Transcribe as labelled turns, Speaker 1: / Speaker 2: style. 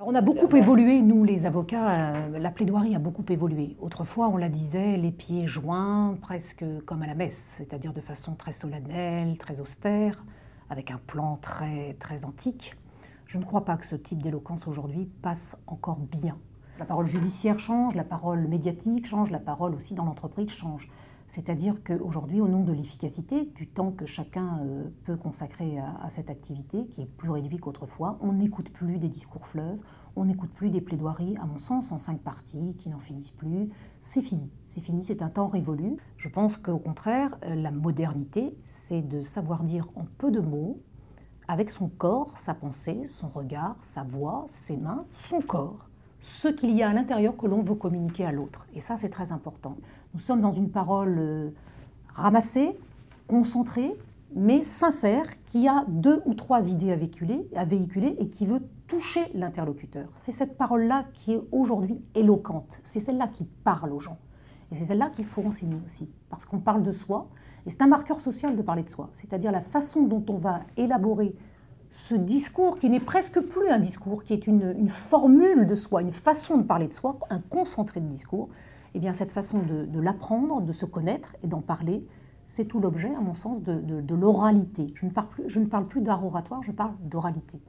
Speaker 1: Alors, on a beaucoup évolué, nous les avocats, la plaidoirie a beaucoup évolué. Autrefois, on la disait les pieds joints, presque comme à la messe, c'est-à-dire de façon très solennelle, très austère, avec un plan très antique. Je ne crois pas que ce type d'éloquence aujourd'hui passe encore bien. La parole judiciaire change, la parole médiatique change, la parole aussi dans l'entreprise change. C'est-à-dire qu'aujourd'hui, au nom de l'efficacité, du temps que chacun peut consacrer à cette activité, qui est plus réduit qu'autrefois, on n'écoute plus des discours fleuves, on n'écoute plus des plaidoiries, à mon sens, en 5 parties, qui n'en finissent plus. C'est fini, c'est un temps révolu. Je pense qu'au contraire, la modernité, c'est de savoir dire en peu de mots, avec son corps, sa pensée, son regard, sa voix, ses mains, son corps, ce qu'il y a à l'intérieur que l'on veut communiquer à l'autre. Et ça, c'est très important. Nous sommes dans une parole ramassée, concentrée, mais sincère, qui a 2 ou 3 idées à véhiculer et qui veut toucher l'interlocuteur. C'est cette parole-là qui est aujourd'hui éloquente. C'est celle-là qui parle aux gens. Et c'est celle-là qu'il faut enseigner aussi, parce qu'on parle de soi, et c'est un marqueur social de parler de soi, c'est-à-dire la façon dont on va élaborer ce discours qui n'est presque plus un discours, qui est une formule de soi, une façon de parler de soi, un concentré de discours. Eh bien, cette façon de l'apprendre, de se connaître et d'en parler, c'est tout l'objet, à mon sens, de l'oralité. Je ne parle plus d'art oratoire, je parle d'oralité.